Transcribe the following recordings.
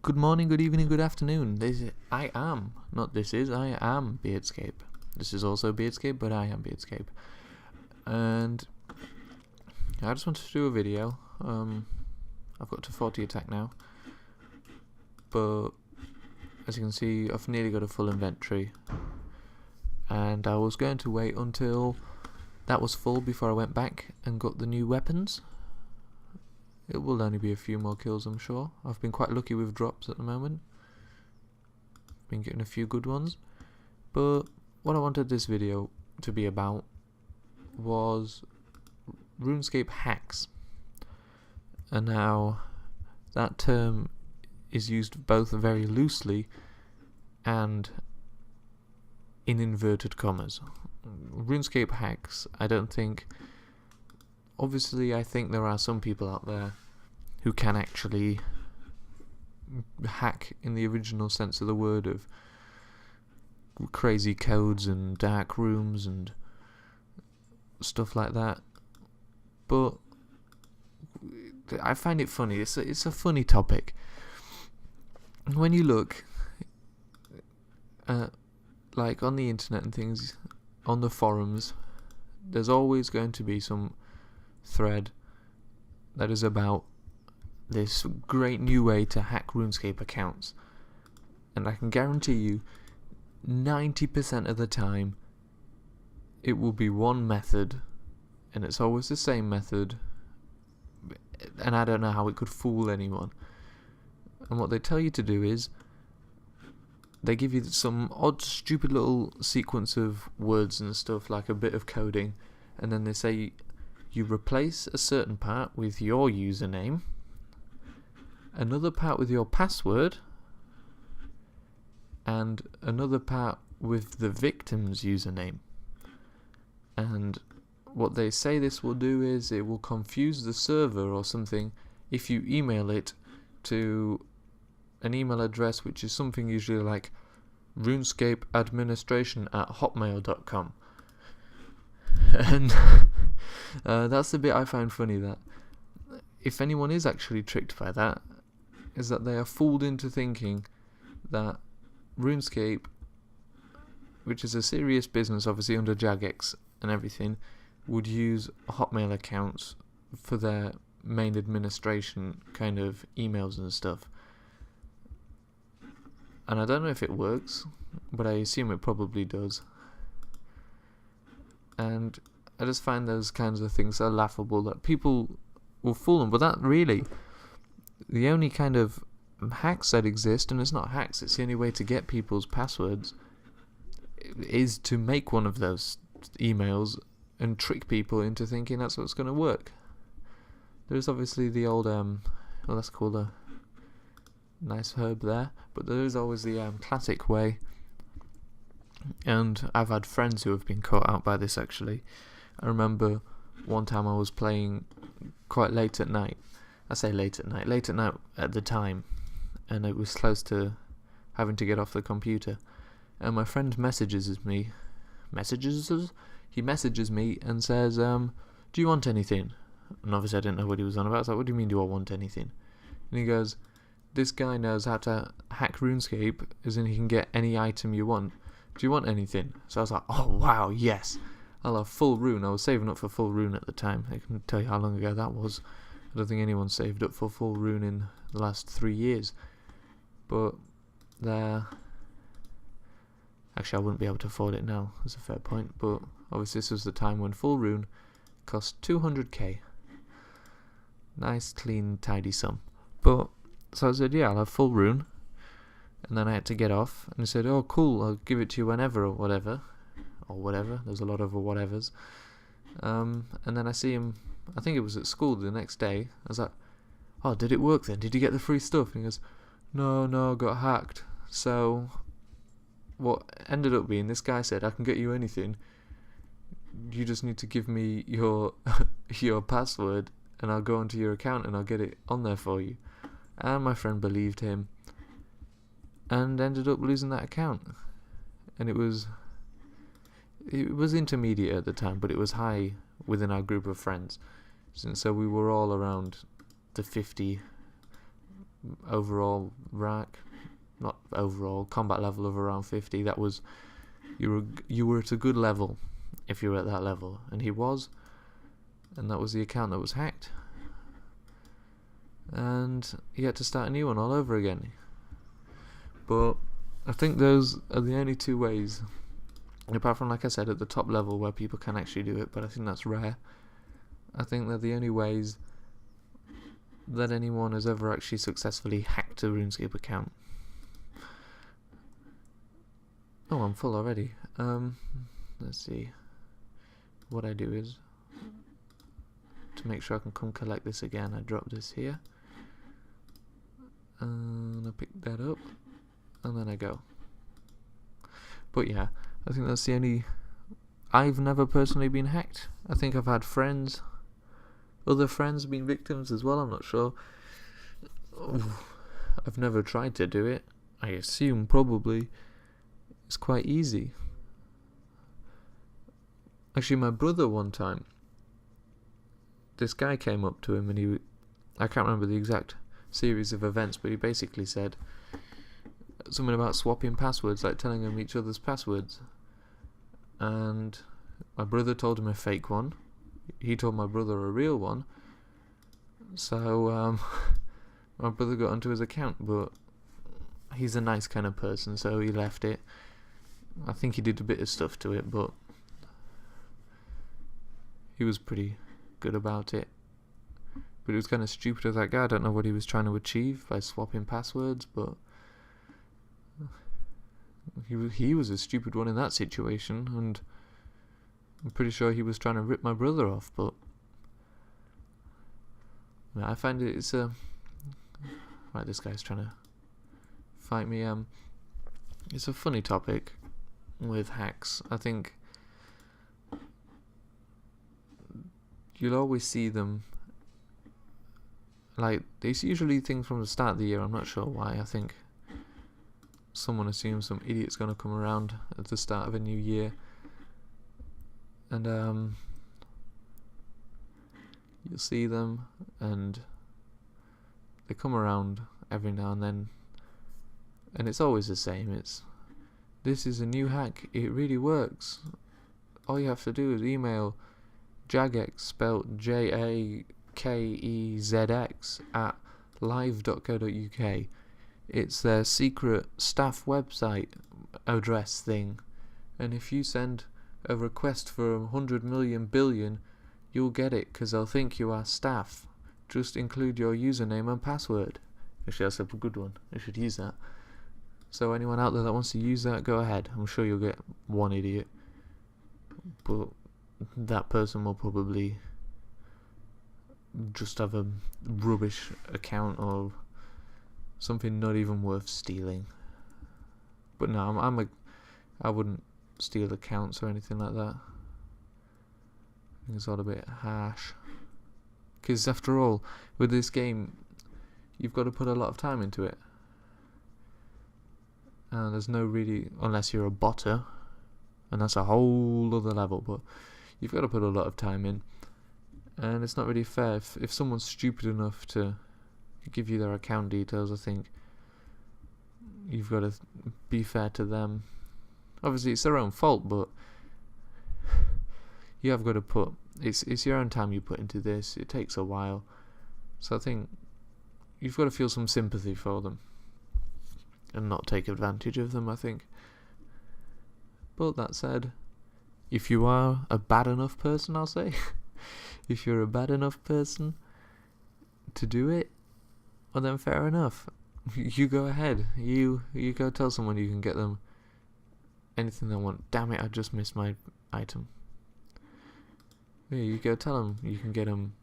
Good morning, good evening, good afternoon. I am Beardscape. This is also Beardscape, but I am Beardscape. And I just wanted to do a video. I've got to 40 attack now. But as you can see, I've nearly got a full inventory. And I was going to wait until that was full before I went back and got the new weapons. It will only be a few more kills, I'm sure. I've been quite lucky with drops at the moment. Been getting a few good ones. But what I wanted this video to be about was Runescape Hacks. And now that term is used both very loosely and in inverted commas. Runescape Hacks, I don't think... Obviously, I think there are some people out there who can actually hack in the original sense of the word, of crazy codes and dark rooms and stuff like that. But I find it funny. It's a funny topic. When you look like on the internet and things, on the forums, there's always going to be some thread that is about this great new way to hack RuneScape accounts, and I can guarantee you 90% of the time it will be one method, and it's always the same method, and I don't know how it could fool anyone. And what they tell you to do is they give you some odd stupid little sequence of words and stuff, like a bit of coding, and then they say you replace a certain part with your username, another part with your password, and another part with the victim's username. And what they say this will do is it will confuse the server or something if you email it to an email address which is something usually like runescapeadministration@hotmail.com. And that's the bit I find funny, that if anyone is actually tricked by that, is that they are fooled into thinking that RuneScape, which is a serious business obviously under Jagex and everything, would use Hotmail accounts for their main administration kind of emails and stuff. And I don't know if it works, but I assume it probably does. And I just find those kinds of things so laughable that people will fool them. But that really, the only kind of hacks that exist, and it's not hacks, it's the only way to get people's passwords, is to make one of those emails and trick people into thinking that's what's going to work. There's obviously the old, well, let's call a nice herb there, but there is always the classic way. And I've had friends who have been caught out by this actually. I remember one time I was playing quite late at night. I say late at night at the time, and it was close to having to get off the computer. And my friend messages me and says, do you want anything? And obviously I didn't know what he was on about. I was like, what do you mean, do I want anything? And he goes, this guy knows how to hack RuneScape, as in he can get any item you want. Do you want anything? So I was like, oh wow, yes, I'll have full rune. I was saving up for full rune at the time. I can tell you how long ago that was. I don't think anyone saved up for full rune in the last 3 years. But there, actually I wouldn't be able to afford it now, that's a fair point. But obviously this was the time when full rune cost 200k. Nice, clean, tidy sum. But so I said, yeah, I'll have full rune. And then I had to get off, and he said, oh cool, I'll give it to you whenever, or whatever. There's a lot of whatevers. And then I see him, I think it was at school the next day. I was like, oh, did it work then? Did you get the free stuff? And he goes, no, I got hacked. So what ended up being, this guy said, I can get you anything, you just need to give me your your password and I'll go onto your account and I'll get it on there for you. And my friend believed him and ended up losing that account. And it was intermediate at the time, but it was high within our group of friends. So we were all around the 50 overall rank, not overall, combat level of around 50. That was, you were at a good level if you were at that level, and he was, and that was the account that was hacked, and he had to start a new one all over again. But I think those are the only two ways, apart from, like I said, at the top level where people can actually do it, but I think that's rare. I think they're the only ways that anyone has ever actually successfully hacked a RuneScape account. Oh, I'm full already. Let's see. What I do is, to make sure I can come collect this again, I drop this here, and I pick that up, and then I go. But yeah, I think that's the only... I've never personally been hacked. I think I've had friends, other friends been victims as well, I'm not sure. I've never tried to do it. I assume probably it's quite easy. Actually, my brother one time, this guy came up to him and I can't remember the exact series of events, but he basically said something about swapping passwords, like telling him each other's passwords. And my brother told him a fake one. He told my brother a real one. So my brother got onto his account, but he's a nice kind of person, so he left it. I think he did a bit of stuff to it, but he was pretty good about it. But it was kind of stupid of that guy. I don't know what he was trying to achieve by swapping passwords, but he was a stupid one in that situation, and I'm pretty sure he was trying to rip my brother off. But I find it's a... Right, this guy's trying to fight me. It's a funny topic with hacks. I think you'll always see them, like, it's usually things from the start of the year. I'm not sure why. I think someone assumes some idiot's going to come around at the start of a new year, and you'll see them, and they come around every now and then, and it's always the same. This is a new hack, it really works. All you have to do is email jagex, spelled JAKEZX, at live.co.uk. It's their secret staff website address thing, and if you send a request for 100 million billion, you'll get it, because they'll think you are staff. Just include your username and password. Actually, that's a good one. I should use that. So anyone out there that wants to use that, go ahead. I'm sure you'll get one idiot, but that person will probably just have a rubbish account or something not even worth stealing. But no, I wouldn't steal accounts or anything like that. I think it's all a bit harsh, because after all, with this game, you've got to put a lot of time into it, and there's no really, unless you're a botter, and that's a whole other level, but you've got to put a lot of time in, and it's not really fair if someone's stupid enough to give you their account details. I think you've got to be fair to them. Obviously it's their own fault, but you have got to put, it's your own time you put into this. It takes a while, so I think you've got to feel some sympathy for them and not take advantage of them, I think. But that said, if you are a bad enough person, I'll say, if you're a bad enough person to do it, well then fair enough. You go ahead. You go tell someone you can get them anything they want. Damn it, I just missed my item. Yeah, you go tell them you can get them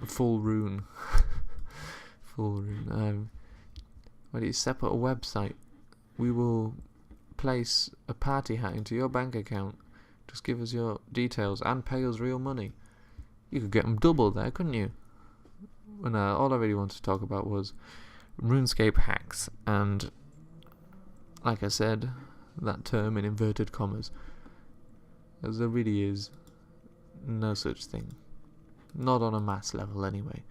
full rune. Full rune. Well, you set up a website. We will place a party hat into your bank account. Just give us your details and pay us real money. You could get them double there, couldn't you? And all I really wanted to talk about was Runescape hacks, and like I said, that term in inverted commas, as there really is no such thing, not on a mass level anyway.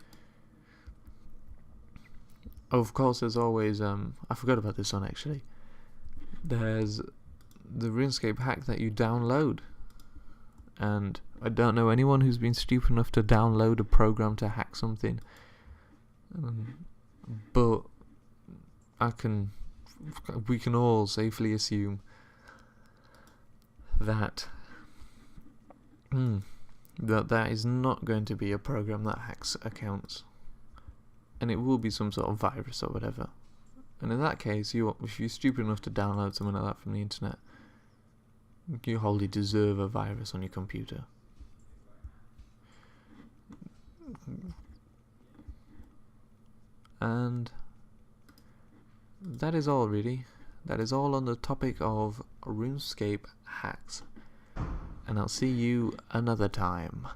of course, there's always I forgot about this one actually. There's the Runescape hack that you download, and I don't know anyone who's been stupid enough to download a program to hack something, but we can all safely assume that that is not going to be a program that hacks accounts, and it will be some sort of virus or whatever. And in that case, if you're stupid enough to download something like that from the internet, you wholly deserve a virus on your computer. And that is all, really. That is all on the topic of RuneScape hacks. And I'll see you another time.